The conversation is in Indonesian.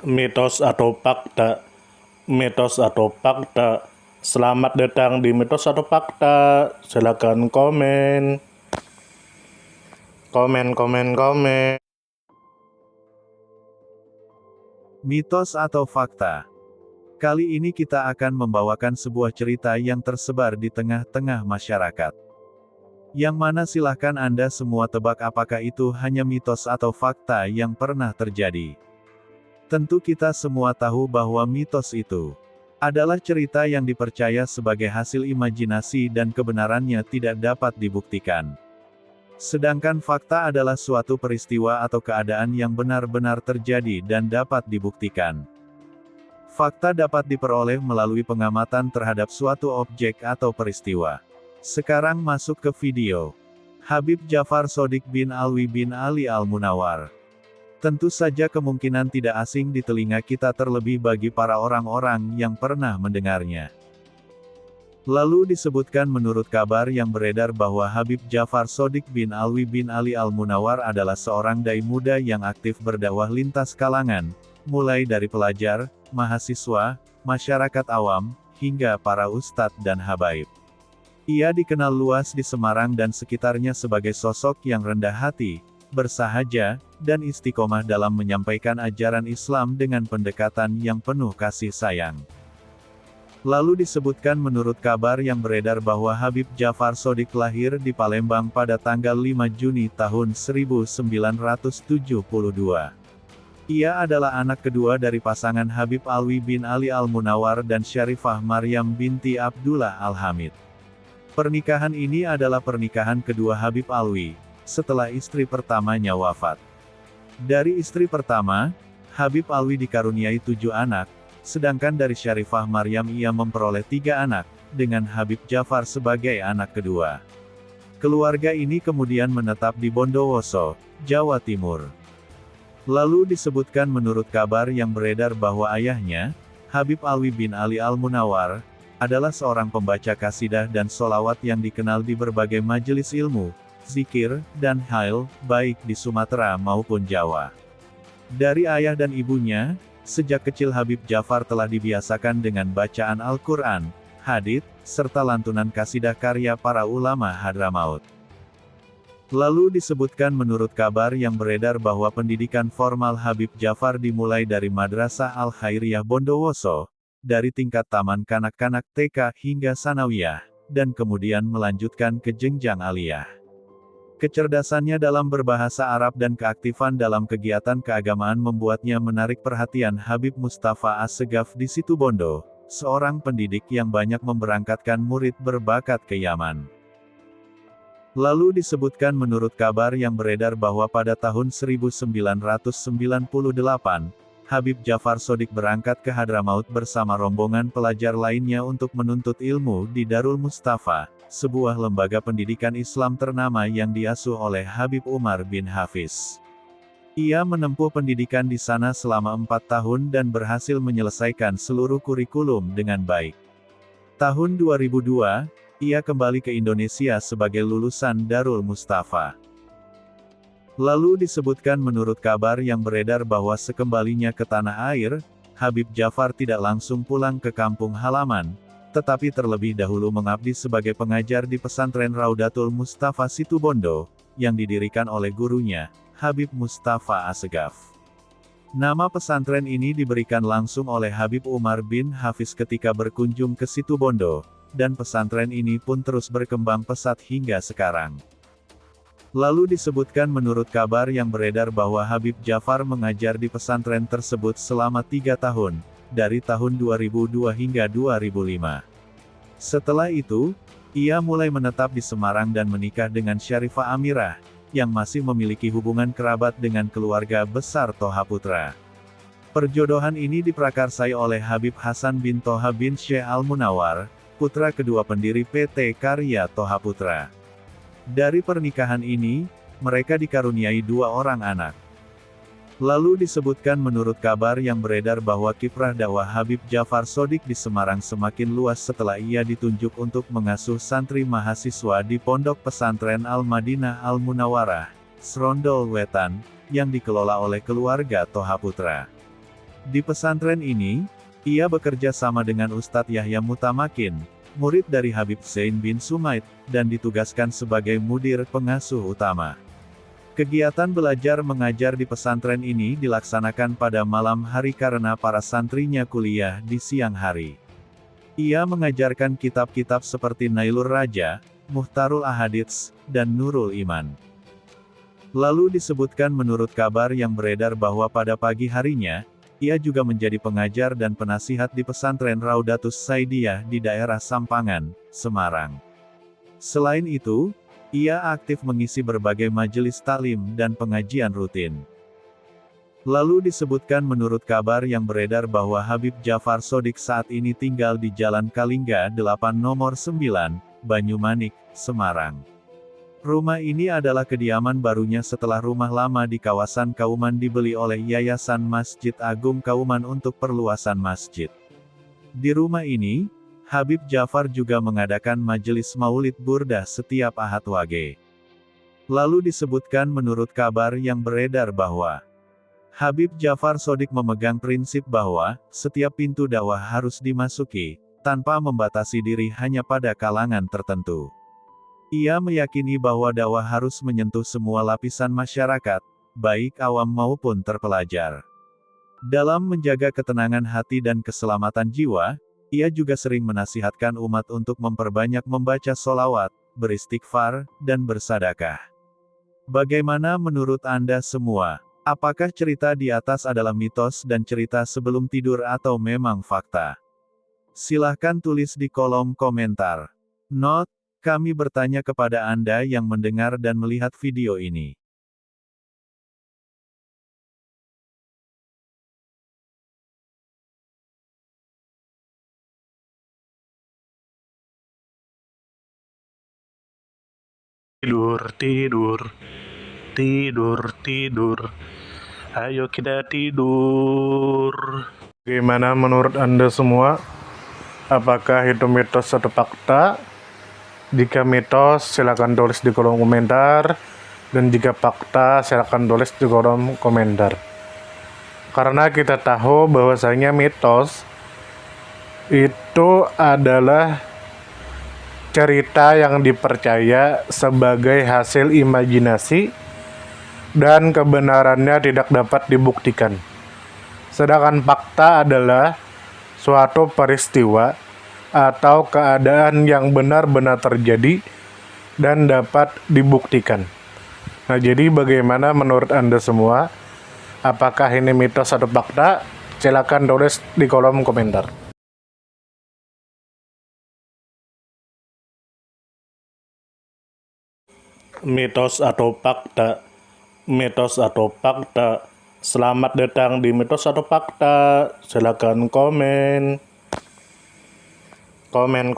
Mitos atau fakta? Mitos atau fakta? Selamat datang di Mitos atau Fakta. Silakan komen. Komen. Mitos atau fakta? Kali ini kita akan membawakan sebuah cerita yang tersebar di tengah-tengah masyarakat. Yang mana silahkan Anda semua tebak apakah itu hanya mitos atau fakta yang pernah terjadi. Tentu kita semua tahu bahwa mitos itu adalah cerita yang dipercaya sebagai hasil imajinasi dan kebenarannya tidak dapat dibuktikan. Sedangkan fakta adalah suatu peristiwa atau keadaan yang benar-benar terjadi dan dapat dibuktikan. Fakta dapat diperoleh melalui pengamatan terhadap suatu objek atau peristiwa. Sekarang masuk ke video. Habib Jafar Shodiq bin Alwi bin Ali Al-Munawwar. Tentu saja kemungkinan tidak asing di telinga kita terlebih bagi para orang-orang yang pernah mendengarnya. Lalu disebutkan menurut kabar yang beredar bahwa Habib Jafar Shodiq bin Alwi bin Ali Al-Munawwar adalah seorang dai muda yang aktif berdakwah lintas kalangan, mulai dari pelajar, mahasiswa, masyarakat awam, hingga para ustadz dan habaib. Ia dikenal luas di Semarang dan sekitarnya sebagai sosok yang rendah hati, bersahaja, dan istiqomah dalam menyampaikan ajaran Islam dengan pendekatan yang penuh kasih sayang. Lalu disebutkan menurut kabar yang beredar bahwa Habib Jafar Shodiq lahir di Palembang pada tanggal 5 Juni tahun 1972. Ia adalah anak kedua dari pasangan Habib Alwi bin Ali Al-Munawwar dan Syarifah Maryam binti Abdullah Al-Hamid. Pernikahan ini adalah pernikahan kedua Habib Alwi, setelah istri pertamanya wafat. Dari istri pertama, Habib Alwi dikaruniai 7 anak, sedangkan dari Syarifah Maryam ia memperoleh 3 anak, dengan Habib Jafar sebagai anak kedua. Keluarga ini kemudian menetap di Bondowoso, Jawa Timur. Lalu disebutkan menurut kabar yang beredar bahwa ayahnya, Habib Alwi bin Ali Al-Munawwar, adalah seorang pembaca kasidah dan sholawat yang dikenal di berbagai majelis ilmu, zikir, dan hail, baik di Sumatera maupun Jawa. Dari ayah dan ibunya, sejak kecil Habib Jafar telah dibiasakan dengan bacaan Al-Quran, hadits, serta lantunan kasidah karya para ulama Hadramaut. Lalu disebutkan menurut kabar yang beredar bahwa pendidikan formal Habib Jafar dimulai dari Madrasah Al-Khairiyah Bondowoso, dari tingkat taman kanak-kanak TK hingga sanawiyah, dan kemudian melanjutkan ke jenjang aliyah. Kecerdasannya dalam berbahasa Arab dan keaktifan dalam kegiatan keagamaan membuatnya menarik perhatian Habib Mustafa As-Segaf di Situbondo, seorang pendidik yang banyak memberangkatkan murid berbakat ke Yaman. Lalu disebutkan menurut kabar yang beredar bahwa pada tahun 1998, Habib Jafar Shodiq berangkat ke Hadramaut bersama rombongan pelajar lainnya untuk menuntut ilmu di Darul Mustafa, sebuah lembaga pendidikan Islam ternama yang diasuh oleh Habib Umar bin Hafiz. Ia menempuh pendidikan di sana selama 4 tahun dan berhasil menyelesaikan seluruh kurikulum dengan baik. Tahun 2002, ia kembali ke Indonesia sebagai lulusan Darul Mustafa. Lalu disebutkan menurut kabar yang beredar bahwa sekembalinya ke tanah air, Habib Jafar tidak langsung pulang ke kampung halaman, tetapi terlebih dahulu mengabdi sebagai pengajar di pesantren Raudatul Mustafa Situbondo, yang didirikan oleh gurunya, Habib Mustafa As-Segaf. Nama pesantren ini diberikan langsung oleh Habib Umar bin Hafiz ketika berkunjung ke Situbondo, dan pesantren ini pun terus berkembang pesat hingga sekarang. Lalu disebutkan menurut kabar yang beredar bahwa Habib Jafar mengajar di pesantren tersebut selama 3 tahun, dari tahun 2002 hingga 2005. Setelah itu, ia mulai menetap di Semarang dan menikah dengan Syarifah Amirah, yang masih memiliki hubungan kerabat dengan keluarga besar Toha Putra. Perjodohan ini diprakarsai oleh Habib Hasan bin Toha bin Syekh Al-Munawwar, putra kedua pendiri PT Karya Toha Putra. Dari pernikahan ini, mereka dikaruniai 2 orang anak. Lalu disebutkan menurut kabar yang beredar bahwa kiprah dakwah Habib Jafar Shodiq di Semarang semakin luas setelah ia ditunjuk untuk mengasuh santri mahasiswa di Pondok Pesantren Al-Madinah Al-Munawwarah, Srondol Wetan, yang dikelola oleh keluarga Toha Putra. Di pesantren ini, ia bekerja sama dengan Ustadz Yahya Mutamakin, murid dari Habib Zain bin Sumaid, dan ditugaskan sebagai mudir pengasuh utama. Kegiatan belajar mengajar di pesantren ini dilaksanakan pada malam hari karena para santrinya kuliah di siang hari. Ia mengajarkan kitab-kitab seperti Nailur Raja, Muhtarul Ahadits, dan Nurul Iman. Lalu disebutkan menurut kabar yang beredar bahwa pada pagi harinya, ia juga menjadi pengajar dan penasihat di pesantren Raudatus Saidiyah di daerah Sampangan, Semarang. Selain itu, ia aktif mengisi berbagai majelis taklim dan pengajian rutin. Lalu disebutkan menurut kabar yang beredar bahwa Habib Jafar Shodiq saat ini tinggal di Jalan Kalingga 8 nomor 9, Banyumanik, Semarang. Rumah ini adalah kediaman barunya setelah rumah lama di kawasan Kauman dibeli oleh Yayasan Masjid Agung Kauman untuk perluasan masjid. Di rumah ini, Habib Jafar juga mengadakan majelis maulid burdah setiap Ahad Wage. Lalu disebutkan menurut kabar yang beredar bahwa Habib Jafar Shodiq memegang prinsip bahwa setiap pintu dakwah harus dimasuki, tanpa membatasi diri hanya pada kalangan tertentu. Ia meyakini bahwa dakwah harus menyentuh semua lapisan masyarakat, baik awam maupun terpelajar. Dalam menjaga ketenangan hati dan keselamatan jiwa, ia juga sering menasihatkan umat untuk memperbanyak membaca sholawat, beristighfar, dan bersadakah. Bagaimana menurut Anda semua? Apakah cerita di atas adalah mitos dan cerita sebelum tidur atau memang fakta? Silahkan tulis di kolom komentar. Note, kami bertanya kepada Anda yang mendengar dan melihat video ini. Tidur, tidur, tidur, tidur. Ayo kita tidur. Bagaimana menurut Anda semua? Apakah itu mitos atau fakta? Jika mitos, silakan tulis di kolom komentar. Dan jika fakta, silakan tulis di kolom komentar. Karena kita tahu bahwasanya mitos itu adalah cerita yang dipercaya sebagai hasil imajinasi dan kebenarannya tidak dapat dibuktikan. Sedangkan fakta adalah suatu peristiwa atau keadaan yang benar-benar terjadi dan dapat dibuktikan. Nah, jadi bagaimana menurut Anda semua? Apakah ini mitos atau fakta? Silakan tulis di kolom komentar. Mitos atau fakta? Mitos atau fakta? Selamat datang di Mitos atau Fakta. Silakan komen. Komen.